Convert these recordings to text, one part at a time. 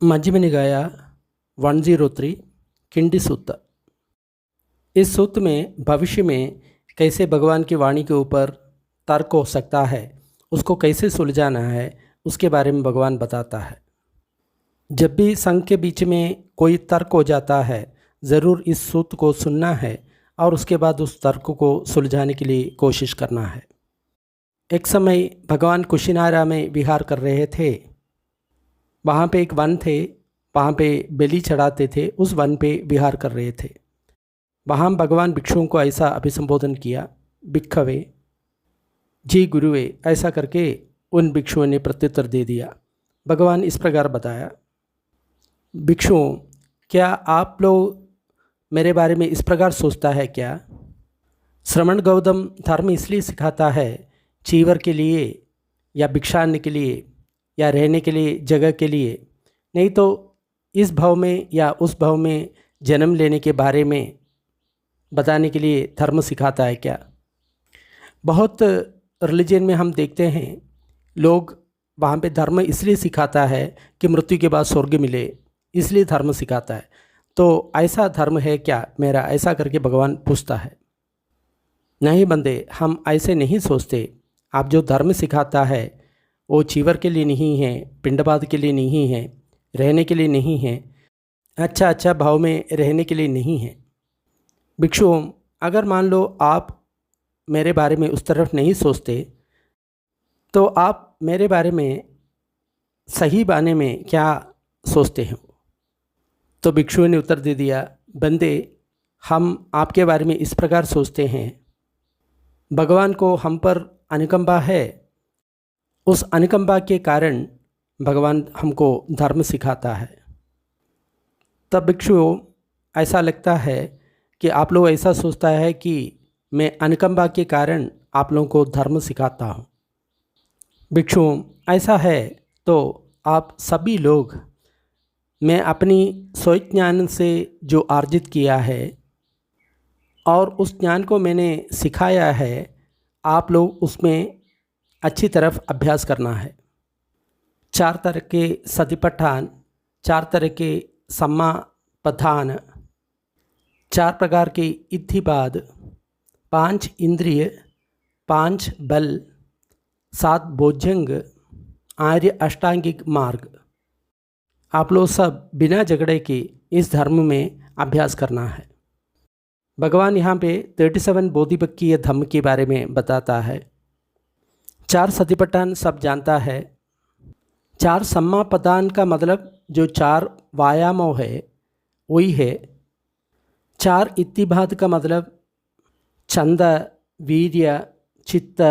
मध्यम निकाय 103 किंडी सूत्र। इस सूत्र में भविष्य में कैसे भगवान की वाणी के ऊपर तर्क हो सकता है, उसको कैसे सुलझाना है, उसके बारे में भगवान बताता है। जब भी संघ के बीच में कोई तर्क हो जाता है, ज़रूर इस सूत्र को सुनना है और उसके बाद उस तर्क को सुलझाने के लिए कोशिश करना है। एक समय भगवान कुशीनारा में विहार कर रहे थे। वहाँ पे एक वन थे, वहाँ पे बलि चढ़ाते थे, उस वन पे विहार कर रहे थे। वहाँ भगवान भिक्षुओं को ऐसा अभिसंबोधन किया, भिक्षवे जी गुरुवे, ऐसा करके उन भिक्षुओं ने प्रत्युत्तर दे दिया। भगवान इस प्रकार बताया, भिक्षुओं, क्या आप लोग मेरे बारे में इस प्रकार सोचता है क्या? श्रवण गौतम धर्म इसलिए सिखाता है चीवर के लिए या भिक्षान्न के लिए या रहने के लिए जगह के लिए, नहीं तो इस भाव में या उस भाव में जन्म लेने के बारे में बताने के लिए धर्म सिखाता है क्या? बहुत रिलीजन में हम देखते हैं लोग वहाँ पे धर्म इसलिए सिखाता है कि मृत्यु के बाद स्वर्ग मिले, इसलिए धर्म सिखाता है। तो ऐसा धर्म है क्या मेरा? ऐसा करके भगवान पूछता है। नहीं बंदे, हम ऐसे नहीं सोचते। आप जो धर्म सिखाता है वो चीवर के लिए नहीं है, पिंडपात के लिए नहीं है, रहने के लिए नहीं है, अच्छा भाव में रहने के लिए नहीं है। भिक्षुओं, अगर मान लो आप मेरे बारे में उस तरफ नहीं सोचते, तो आप मेरे बारे में सही बाने में क्या सोचते हैं? तो भिक्षुओं ने उत्तर दे दिया, बंदे, हम आपके बारे में इस प्रकार सोचते हैं, भगवान को हम पर अनुकंपा है, उस अनुकंपा के कारण भगवान हमको धर्म सिखाता है। तब भिक्षुओं, ऐसा लगता है कि आप लोग ऐसा सोचता है कि मैं अनुकंपा के कारण आप लोगों को धर्म सिखाता हूँ। भिक्षुओं, ऐसा है तो आप सभी लोग, मैं अपनी सोच ज्ञान से जो अर्जित किया है और उस ज्ञान को मैंने सिखाया है, आप लोग उसमें अच्छी तरफ अभ्यास करना है। 4 तरह के सतिपट्ठान, 4 तरह के सम्मापधान, 4 प्रकार के इत्थिपाद, 5 इंद्रिय, 5 बल, 7 भोजंग, आर्य अष्टांगिक मार्ग, आप लोग सब बिना झगड़े के इस धर्म में अभ्यास करना है। भगवान यहाँ पे 37 बोधिपक्कीय धम्म के बारे में बताता है। 4 सतिपट्ठान सब जानता है। 4 सम्मापदान का मतलब जो 4 व्यायामों है वही है। 4 इत्तिभात का मतलब छंद, वीर्य, चित्त,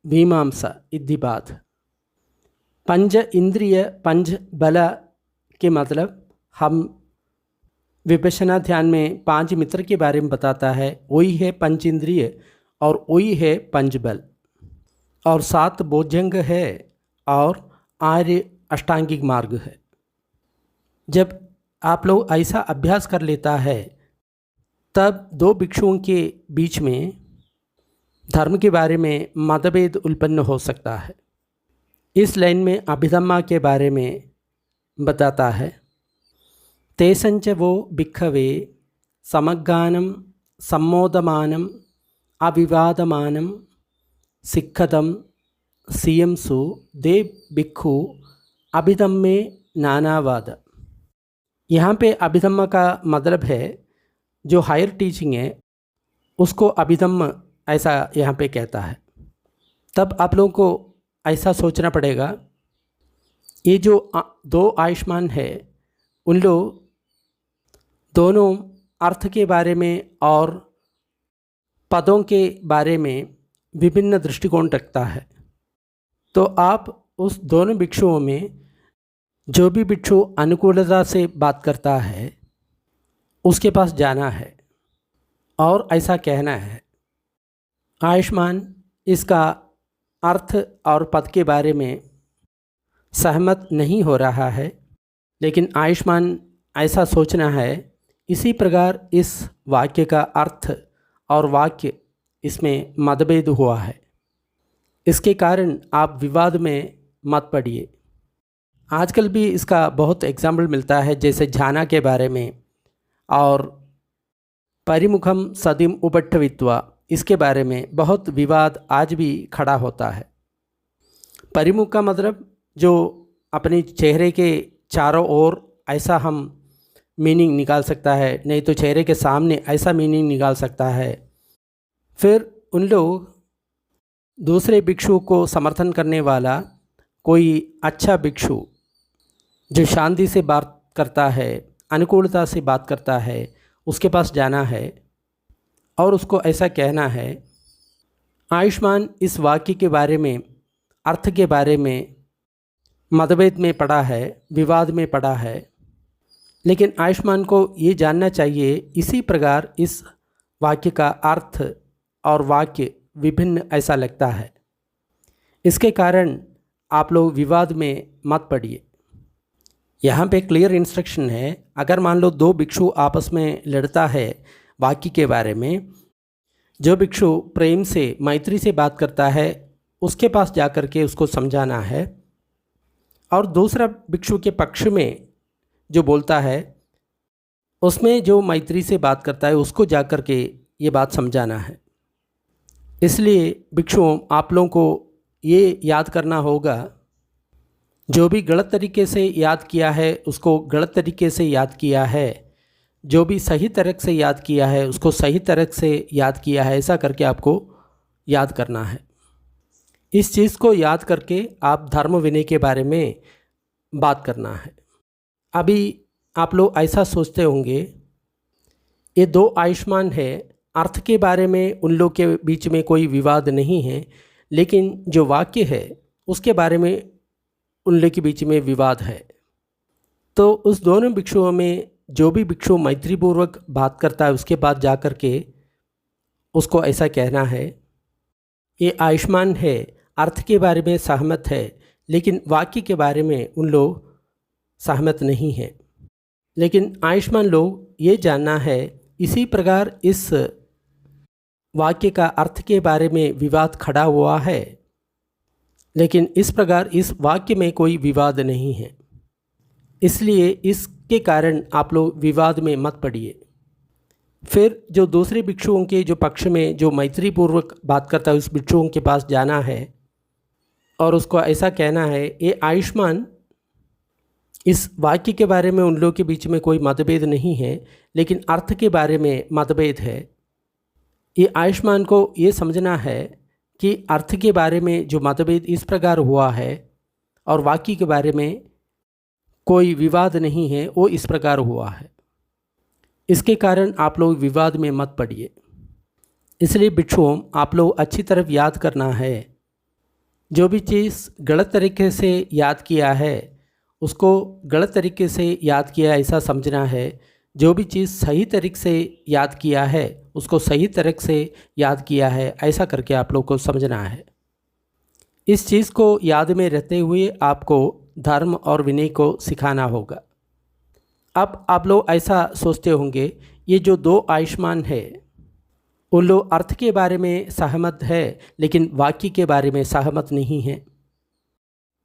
मीमांसा इत्तिभात। 5 इंद्रिय, 5 बल के मतलब हम विपश्यना ध्यान में 5 मित्र के बारे में बताता है, वही है 5 इंद्रिय और वही है 5 बल, और 7 भोजंग है और आर्य अष्टांगिक मार्ग है। जब आप लोग ऐसा अभ्यास कर लेता है, तब 2 भिक्षुओं के बीच में धर्म के बारे में मतभेद उत्पन्न हो सकता है। इस लाइन में अभिधम्मा के बारे में बताता है, तेसंच वो भिक्षवे समगानम सम्मोदमानम अविवादमानम सिक्खदम सियंसु दे भिक्षु अभिधम्मे नानावाद। यहाँ पे अभिधम्म का मतलब है जो हायर टीचिंग है उसको अभिधम्म ऐसा यहाँ पे कहता है। तब आप लोगों को ऐसा सोचना पड़ेगा, ये जो 2 आयुष्मान है उन लोग दोनों अर्थ के बारे में और पदों के बारे में विभिन्न दृष्टिकोण रखता है। तो आप उस दोनों भिक्षुओं में जो भी भिक्षु अनुकूलता से बात करता है उसके पास जाना है और ऐसा कहना है, आयुष्मान इसका अर्थ और पद के बारे में सहमत नहीं हो रहा है, लेकिन आयुष्मान ऐसा सोचना है, इसी प्रकार इस वाक्य का अर्थ और वाक्य इसमें मतभेद हुआ है, इसके कारण आप विवाद में मत पड़िए। आजकल भी इसका बहुत एग्जाम्पल मिलता है, जैसे झाना के बारे में और परिमुखम सदिम उपट्ठवित्वा, इसके बारे में बहुत विवाद आज भी खड़ा होता है। परिमुख का मतलब जो अपने चेहरे के चारों ओर ऐसा हम मीनिंग निकाल सकता है, नहीं तो चेहरे के सामने ऐसा मीनिंग निकाल सकता है। फिर उन लोग दूसरे भिक्षु को समर्थन करने वाला कोई अच्छा भिक्षु जो शांति से बात करता है, अनुकूलता से बात करता है, उसके पास जाना है और उसको ऐसा कहना है। आयुष्मान इस वाक्य के बारे में, अर्थ के बारे में मतभेद में पड़ा है, विवाद में पड़ा है, लेकिन आयुष्मान को ये जानना चाहिए इसी प्रकार इस वाक्य का अर्थ और वाक्य विभिन्न ऐसा लगता है। इसके कारण आप लोग विवाद में मत पड़िए। यहाँ पे क्लियर इंस्ट्रक्शन है, अगर मान लो दो भिक्षु आपस में लड़ता है वाक्य के बारे में, जो भिक्षु प्रेम से मैत्री से बात करता है उसके पास जाकर के उसको समझाना है, और दूसरा भिक्षु के पक्ष में जो बोलता है उसमें जो मैत्री से बात करता है उसको जाकर के ये बात समझाना है। इसलिए भिक्षुओं, आप लोगों को ये याद करना होगा, जो भी गलत तरीके से याद किया है उसको गलत तरीके से याद किया है, जो भी सही तरह से याद किया है उसको सही तरह से याद किया है, ऐसा करके आपको याद करना है। इस चीज़ को याद करके आप धर्म विनय के बारे में बात करना है। अभी आप लोग ऐसा सोचते होंगे ये दो आयुष्मान है, अर्थ के बारे में उन लोग के बीच में कोई विवाद नहीं है, लेकिन जो वाक्य है उसके बारे में उन लोग के बीच में विवाद है। तो उस दोनों भिक्षुओं में जो भी भिक्षु मैत्रीपूर्वक बात करता है उसके बाद जा कर के उसको ऐसा कहना है, ये आयुष्मान है, अर्थ के बारे में सहमत है, लेकिन वाक्य के बारे में उन लोग सहमत नहीं हैं। लेकिन आयुष्मान लोग ये जानना है, इसी प्रकार इस वाक्य का अर्थ के बारे में विवाद खड़ा हुआ है, लेकिन इस प्रकार इस वाक्य में कोई विवाद नहीं है। इसलिए इसके कारण आप लोग विवाद में मत पड़िए। फिर जो दूसरे भिक्षुओं के जो पक्ष में जो मैत्रीपूर्वक बात करता है उस भिक्षुओं के पास जाना है और उसको ऐसा कहना है, ये आयुष्मान, इस वाक्य के बारे में उन लोगों के बीच में कोई मतभेद नहीं है, लेकिन अर्थ के बारे में मतभेद है। ये आयुष्मान को ये समझना है कि अर्थ के बारे में जो मतभेद इस प्रकार हुआ है और वाक्य के बारे में कोई विवाद नहीं है, वो इस प्रकार हुआ है। इसके कारण आप लोग विवाद में मत पड़िए। इसलिए भिक्षुओं, आप लोग अच्छी तरफ याद करना है, जो भी चीज़ गलत तरीके से याद किया है उसको गलत तरीके से याद किया ऐसा समझना है, जो भी चीज़ सही तरीके से याद किया है उसको सही तरीके से याद किया है, ऐसा करके आप लोग को समझना है। इस चीज़ को याद में रहते हुए आपको धर्म और विनय को सिखाना होगा। अब आप लोग ऐसा सोचते होंगे, ये जो दो आयुष्मान है उन लोग अर्थ के बारे में सहमत है लेकिन वाक्य के बारे में सहमत नहीं है।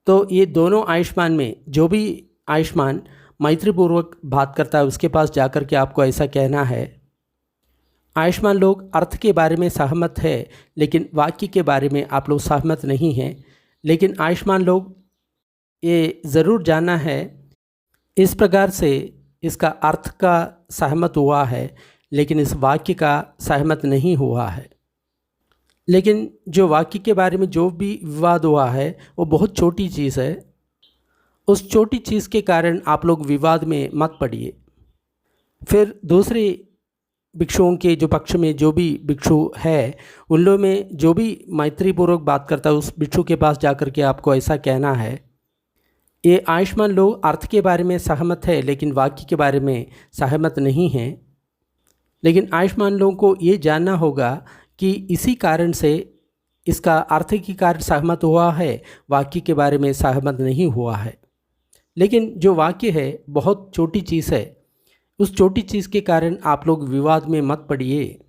तो ये दोनों आयुष्मान में जो भी आयुष्मान मैत्रीपूर्वक बात करता है उसके पास जाकर के आपको ऐसा कहना है, आयुष्मान लोग अर्थ के बारे में सहमत है लेकिन वाक्य के बारे में आप लोग सहमत नहीं हैं। लेकिन आयुष्मान लोग ये ज़रूर जानना है, इस प्रकार से इसका अर्थ का सहमत हुआ है लेकिन इस वाक्य का सहमत नहीं हुआ है। लेकिन जो वाक्य के बारे में जो भी विवाद हुआ है वो बहुत छोटी चीज़ है, उस छोटी चीज़ के कारण आप लोग विवाद में मत पड़िए। फिर दूसरे भिक्षुओं के जो पक्ष में जो भी भिक्षु है उन लोगों में जो भी मैत्रीपूर्वक बात करता है उस भिक्षु के पास जाकर के आपको ऐसा कहना है, ये आयुष्मान लोग अर्थ के बारे में सहमत है लेकिन वाक्य के बारे में सहमत नहीं हैं। लेकिन आयुष्मान लोगों को ये जानना होगा कि इसी कारण से इसका अर्थ के कारण सहमत हुआ है, वाक्य के बारे में सहमत नहीं हुआ है। लेकिन जो वाक्य है बहुत छोटी चीज़ है, उस छोटी चीज़ के कारण आप लोग विवाद में मत पड़िए।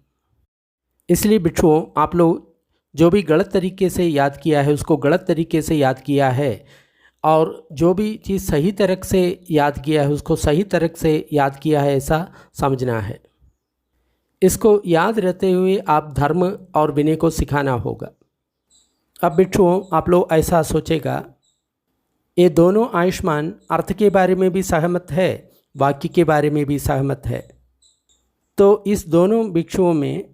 इसलिए भिक्षुओं, आप लोग जो भी गलत तरीके से याद किया है उसको गलत तरीके से याद किया है और जो भी चीज़ सही तरह से याद किया है उसको सही तरह से याद किया है ऐसा समझना है। इसको याद रहते हुए आप धर्म और विनय को सिखाना होगा। अब बिट्ठुओं, आप लोग ऐसा सोचेगा, ये दोनों आयुष्मान अर्थ के बारे में भी सहमत है, वाक्य के बारे में भी सहमत है। तो इस दोनों भिक्षुओं में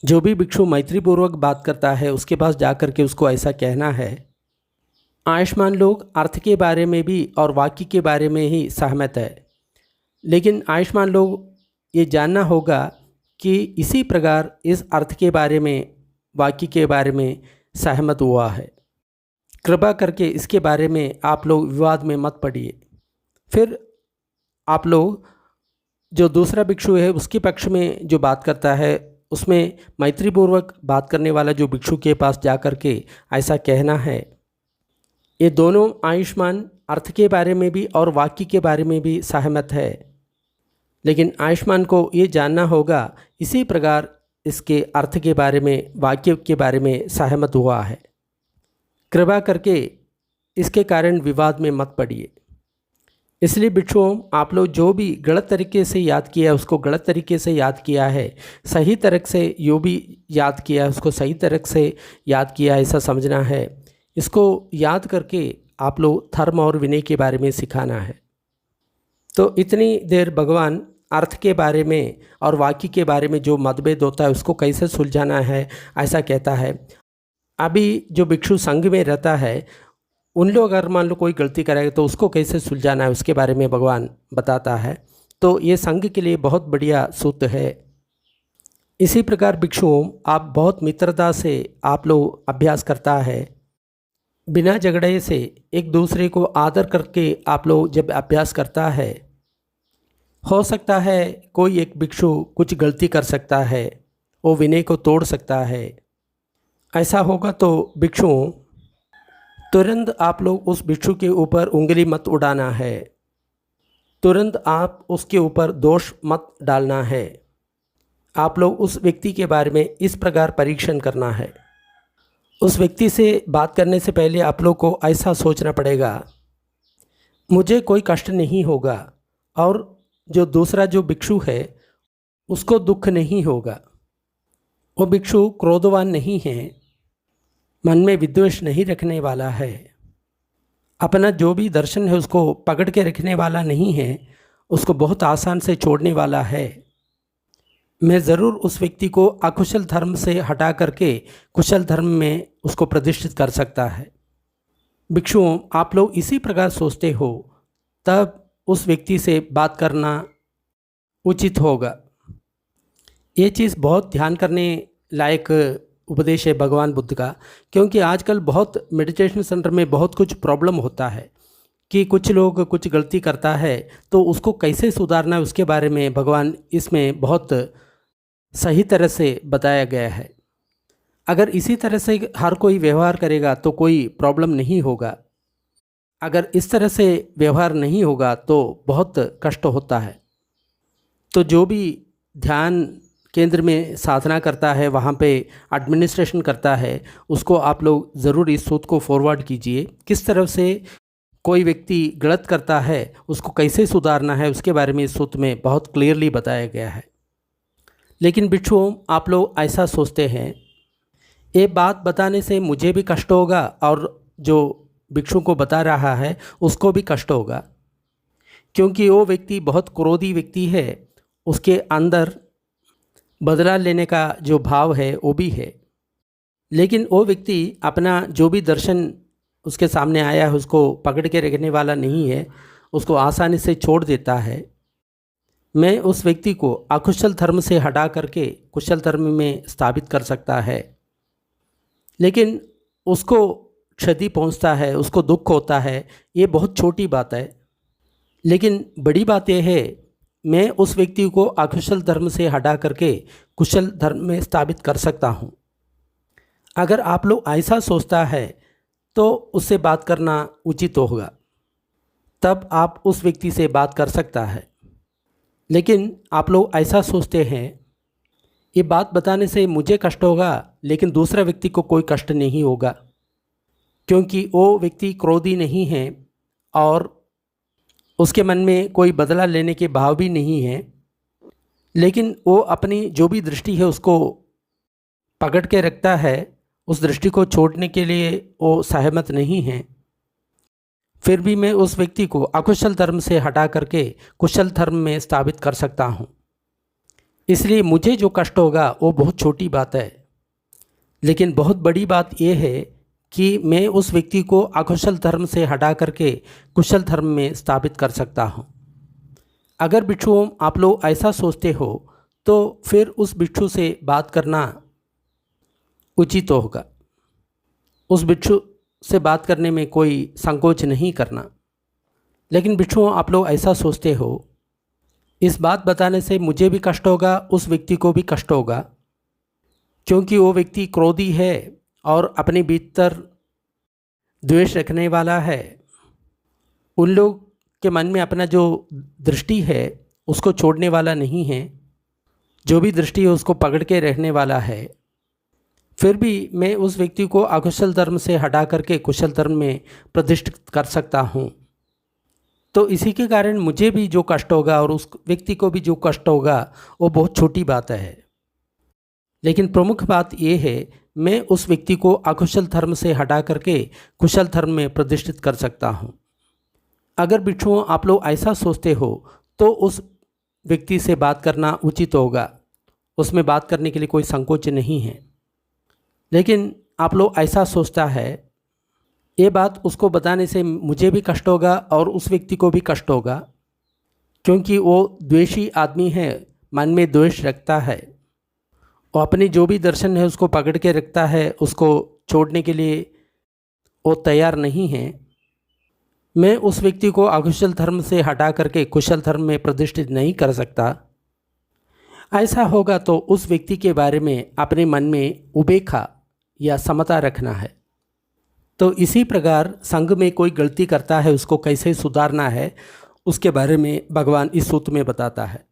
जो भी भिक्षु मैत्रीपूर्वक बात करता है उसके पास जाकर के उसको ऐसा कहना है, आयुष्मान लोग अर्थ के बारे में भी और वाक्य के बारे में ही सहमत है, लेकिन आयुष्मान लोग ये जानना होगा कि इसी प्रकार इस अर्थ के बारे में वाक्य के बारे में सहमत हुआ है। कृपा करके इसके बारे में आप लोग विवाद में मत पड़िए। फिर आप लोग जो दूसरा भिक्षु है उसके पक्ष में जो बात करता है उसमें मैत्रीपूर्वक बात करने वाला जो भिक्षु के पास जा कर के ऐसा कहना है, ये दोनों आयुष्मान अर्थ के बारे में भी और वाक्य के बारे में भी सहमत है, लेकिन आयुष्मान को ये जानना होगा इसी प्रकार इसके अर्थ के बारे में वाक्य के बारे में सहमत हुआ है। कृपा करके इसके कारण विवाद में मत पड़िए। इसलिए भिक्षुओं, आप लोग जो भी गलत तरीके से याद किया है उसको गलत तरीके से याद किया है, सही तरह से जो भी याद किया है उसको सही तरह से याद किया है ऐसा समझना है। इसको याद करके आप लोग धर्म और विनय के बारे में सिखाना है। तो इतनी देर भगवान अर्थ के बारे में और वाक्य के बारे में जो मतभेद होता है उसको कैसे सुलझाना है ऐसा कहता है। अभी जो भिक्षु संघ में रहता है उन लोग अगर मान लो कोई गलती करेगा तो उसको कैसे सुलझाना है उसके बारे में भगवान बताता है। तो ये संघ के लिए बहुत बढ़िया सूत्र है। इसी प्रकार भिक्षुओं, आप बहुत मित्रता से आप लोग अभ्यास करता है, बिना झगड़े से एक दूसरे को आदर करके आप लोग जब अभ्यास करता है, हो सकता है कोई एक भिक्षु कुछ गलती कर सकता है, वो विनय को तोड़ सकता है। ऐसा होगा तो भिक्षुओं, तुरंत आप लोग उस भिक्षु के ऊपर उंगली मत उड़ाना है, तुरंत आप उसके ऊपर दोष मत डालना है। आप लोग उस व्यक्ति के बारे में इस प्रकार परीक्षण करना है। उस व्यक्ति से बात करने से पहले आप लोग को ऐसा सोचना पड़ेगा, मुझे कोई कष्ट नहीं होगा और जो दूसरा जो भिक्षु है उसको दुख नहीं होगा। वो भिक्षु क्रोधवान नहीं है, मन में विद्वेष नहीं रखने वाला है, अपना जो भी दर्शन है उसको पकड़ के रखने वाला नहीं है, उसको बहुत आसान से छोड़ने वाला है। मैं ज़रूर उस व्यक्ति को अकुशल धर्म से हटा करके कुशल धर्म में उसको प्रतिष्ठित कर सकता है। भिक्षुओं, आप लोग इसी प्रकार सोचते हो तब उस व्यक्ति से बात करना उचित होगा। ये चीज़ बहुत ध्यान करने लायक उपदेश है भगवान बुद्ध का, क्योंकि आजकल बहुत मेडिटेशन सेंटर में बहुत कुछ प्रॉब्लम होता है कि कुछ लोग कुछ गलती करता है तो उसको कैसे सुधारना है उसके बारे में भगवान इसमें बहुत सही तरह से बताया गया है। अगर इसी तरह से हर कोई व्यवहार करेगा तो कोई प्रॉब्लम नहीं होगा। अगर इस तरह से व्यवहार नहीं होगा तो बहुत कष्ट होता है। तो जो भी ध्यान केंद्र में साधना करता है, वहाँ पे एडमिनिस्ट्रेशन करता है, उसको आप लोग ज़रूर इस सूत्र को फॉरवर्ड कीजिए। किस तरह से कोई व्यक्ति गलत करता है उसको कैसे सुधारना है उसके बारे में इस सूत्र में बहुत क्लियरली बताया गया है। लेकिन भिक्षुओं, आप लोग ऐसा सोचते हैं ये बात बताने से मुझे भी कष्ट होगा और जो भिक्षु को बता रहा है उसको भी कष्ट होगा, क्योंकि वो व्यक्ति बहुत क्रोधी व्यक्ति है, उसके अंदर बदला लेने का जो भाव है वो भी है। लेकिन वो व्यक्ति अपना जो भी दर्शन उसके सामने आया है उसको पकड़ के रखने वाला नहीं है, उसको आसानी से छोड़ देता है। मैं उस व्यक्ति को अकुशल धर्म से हटा करके कुशल धर्म में स्थापित कर सकता है, लेकिन उसको क्षति पहुंचता है, उसको दुख होता है, ये बहुत छोटी बात है। लेकिन बड़ी बात यह है मैं उस व्यक्ति को अकुशल धर्म से हटा करके कुशल धर्म में स्थापित कर सकता हूँ। अगर आप लोग ऐसा सोचता है तो उससे बात करना उचित होगा, तब आप उस व्यक्ति से बात कर सकता है। लेकिन आप लोग ऐसा सोचते हैं ये बात बताने से मुझे कष्ट होगा लेकिन दूसरा व्यक्ति को कोई कष्ट नहीं होगा, क्योंकि वो व्यक्ति क्रोधी नहीं है और उसके मन में कोई बदला लेने के भाव भी नहीं है, लेकिन वो अपनी जो भी दृष्टि है उसको पकड़ के रखता है, उस दृष्टि को छोड़ने के लिए वो सहमत नहीं है। फिर भी मैं उस व्यक्ति को अकुशल धर्म से हटा करके कुशल धर्म में स्थापित कर सकता हूँ। इसलिए मुझे जो कष्ट होगा वो बहुत छोटी बात है, लेकिन बहुत बड़ी बात यह है कि मैं उस व्यक्ति को अकुशल धर्म से हटा करके कुशल धर्म में स्थापित कर सकता हूँ। अगर भिक्षुओं आप लोग ऐसा सोचते हो तो फिर उस भिक्षु से बात करना उचित होगा। उस भिक्षु से बात करने में कोई संकोच नहीं करना। लेकिन भिक्षुओं आप लोग ऐसा सोचते हो, इस बात बताने से मुझे भी कष्ट होगा, उस व्यक्ति को भी कष्ट होगा, क्योंकि वो व्यक्ति क्रोधी है और अपने भीतर द्वेष रखने वाला है। उन लोग के मन में अपना जो दृष्टि है उसको छोड़ने वाला नहीं है, जो भी दृष्टि है उसको पकड़ के रहने वाला है। फिर भी मैं उस व्यक्ति को अकुशल धर्म से हटा करके कुशल धर्म में प्रतिष्ठित कर सकता हूँ। तो इसी के कारण मुझे भी जो कष्ट होगा और उस व्यक्ति को भी जो कष्ट होगा वो बहुत छोटी बात है। लेकिन प्रमुख बात ये है, मैं उस व्यक्ति को अकुशल धर्म से हटा करके कुशल धर्म में प्रतिष्ठित कर सकता हूँ। अगर भिक्षुओं आप लोग ऐसा सोचते हो तो उस व्यक्ति से बात करना उचित होगा, उसमें बात करने के लिए कोई संकोच नहीं है। लेकिन आप लोग ऐसा सोचता है, ये बात उसको बताने से मुझे भी कष्ट होगा और उस व्यक्ति को भी कष्ट होगा, क्योंकि वो द्वेषी आदमी है, मन में द्वेष रखता है, वो अपनी जो भी दर्शन है उसको पकड़ के रखता है, उसको छोड़ने के लिए वो तैयार नहीं है। मैं उस व्यक्ति को अकुशल धर्म से हटा करके कुशल धर्म में प्रतिष्ठित नहीं कर सकता। ऐसा होगा तो उस व्यक्ति के बारे में अपने मन में उपेक्षा या समता रखना है। तो इसी प्रकार संघ में कोई गलती करता है उसको कैसे सुधारना है, उसके बारे में भगवान इस सूत्र में बताता है।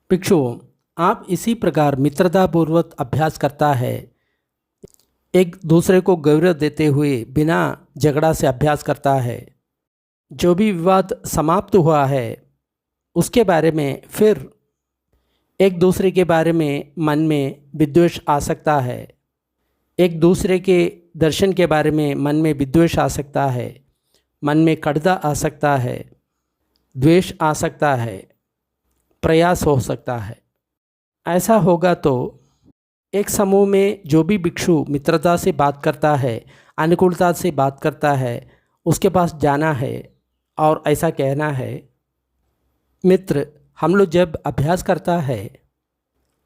भिक्षुओं, आप इसी प्रकार मित्रतापूर्वक अभ्यास करता है, एक दूसरे को गौरव देते हुए बिना झगड़ा से अभ्यास करता है। जो भी विवाद समाप्त हुआ है उसके बारे में फिर एक दूसरे के बारे में मन में विद्वेष आ सकता है, एक दूसरे के दर्शन के बारे में मन में विद्वेष आ सकता है, मन में कड़दा आ सकता है, द्वेष आ सकता है, प्रयास हो सकता है। ऐसा होगा तो एक समूह में जो भी भिक्षु मित्रता से बात करता है, अनुकूलता से बात करता है, उसके पास जाना है और ऐसा कहना है, मित्र, हम लोग जब अभ्यास करता है,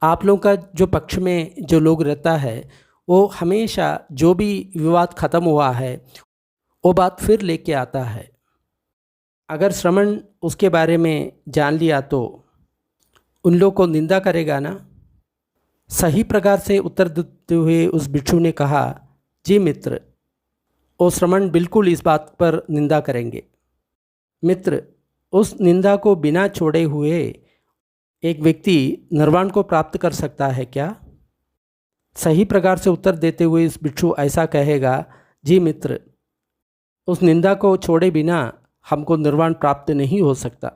आप लोगों का जो पक्ष में जो लोग रहता है वो हमेशा जो भी विवाद ख़त्म हुआ है वो बात फिर लेके आता है। अगर श्रमण उसके बारे में जान लिया तो उन लोग को निंदा करेगा ना। सही प्रकार से उत्तर देते हुए उस भिक्षु ने कहा, जी मित्र, वो श्रमण बिल्कुल इस बात पर निंदा करेंगे। मित्र, उस निंदा को बिना छोड़े हुए एक व्यक्ति निर्वाण को प्राप्त कर सकता है क्या? सही प्रकार से उत्तर देते हुए इस भिक्षु ऐसा कहेगा, जी मित्र, उस निंदा को छोड़े बिना हमको निर्वाण प्राप्त नहीं हो सकता।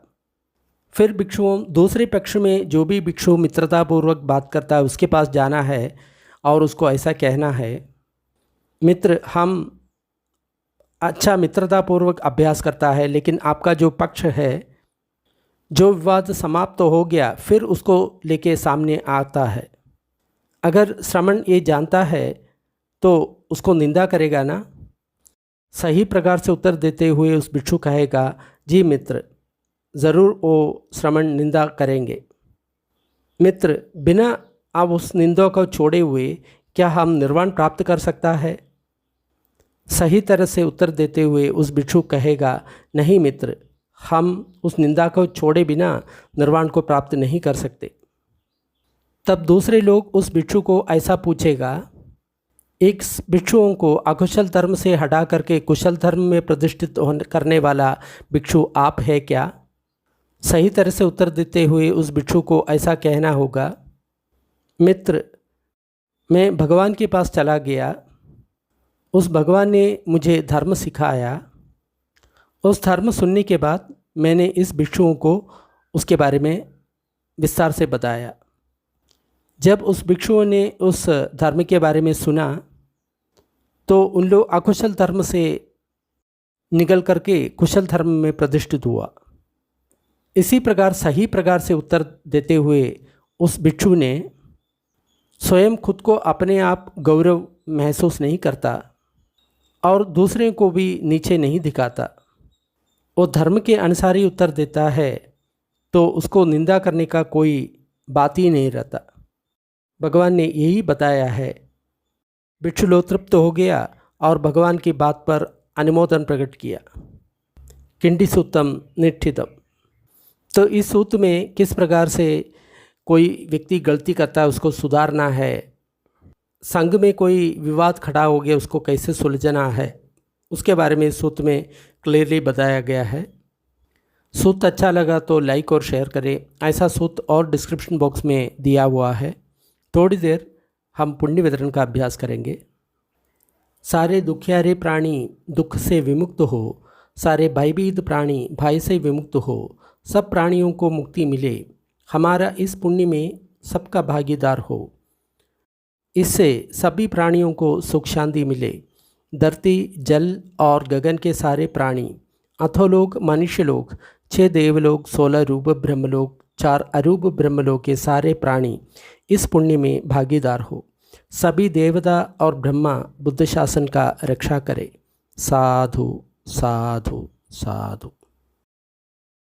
फिर भिक्षुओं दूसरे पक्ष में जो भी भिक्षु मित्रतापूर्वक बात करता है उसके पास जाना है और उसको ऐसा कहना है, मित्र, हम अच्छा मित्रतापूर्वक अभ्यास करता है, लेकिन आपका जो पक्ष है, जो विवाद समाप्त तो हो गया, फिर उसको लेके सामने आता है। अगर श्रमण ये जानता है तो उसको निंदा करेगा ना। सही प्रकार से उत्तर देते हुए उस भिक्षु कहेगा, जी मित्र, ज़रूर वो श्रमण निंदा करेंगे। मित्र, बिना अब उस निंदा को छोड़े हुए क्या हम निर्वाण प्राप्त कर सकता है? सही तरह से उत्तर देते हुए उस भिक्षु कहेगा, नहीं मित्र, हम उस निंदा को छोड़े बिना निर्वाण को प्राप्त नहीं कर सकते। तब दूसरे लोग उस भिक्षु को ऐसा पूछेगा, एक भिक्षुओं को अकुशल धर्म से हटा करके कुशल धर्म में प्रतिष्ठित करने वाला भिक्षु आप है क्या? सही तरह से उत्तर देते हुए उस भिक्षु को ऐसा कहना होगा, मित्र, मैं भगवान के पास चला गया, उस भगवान ने मुझे धर्म सिखाया। उस धर्म सुनने के बाद मैंने इस भिक्षुओं को उसके बारे में विस्तार से बताया। जब उस भिक्षुओं ने उस धर्म के बारे में सुना तो उन लोग अकुशल धर्म से निकल करके कुशल धर्म में प्रतिष्ठित हुआ। इसी प्रकार सही प्रकार से उत्तर देते हुए उस भिक्षु ने स्वयं खुद को अपने आप गौरव महसूस नहीं करता और दूसरे को भी नीचे नहीं दिखाता। वो धर्म के अनुसार ही उत्तर देता है तो उसको निंदा करने का कोई बात ही नहीं रहता। भगवान ने यही बताया है। भिक्षु लोग तृप्त हो गया और भगवान की बात पर अनुमोदन प्रकट किया। किंडी सूत्रम निष्ठितम। तो इस सूत्र में किस प्रकार से कोई व्यक्ति गलती करता है उसको सुधारना है, संघ में कोई विवाद खड़ा हो गया उसको कैसे सुलझना है, उसके बारे में इस सूत्र में क्लियरली बताया गया है। सूत्र अच्छा लगा तो लाइक और शेयर करें। ऐसा सूत्र और डिस्क्रिप्शन बॉक्स में दिया हुआ है। थोड़ी देर हम पुण्य वितरण का अभ्यास करेंगे। सारे दुखियारे प्राणी दुख से विमुक्त हो, सारे भयभीत प्राणी भय से विमुक्त हो, सब प्राणियों को मुक्ति मिले, हमारा इस पुण्य में सबका भागीदार हो, इससे सभी प्राणियों को सुख शांति मिले। धरती जल और गगन के सारे प्राणी, अथोलोक मनुष्य लोक, 6 देवलोक, 16 रूप ब्रह्मलोक, 4 अरूप ब्रह्मलोक के सारे प्राणी इस पुण्य में भागीदार हो। सभी देवता और ब्रह्मा बुद्ध शासन का रक्षा करे। साधु साधु साधु।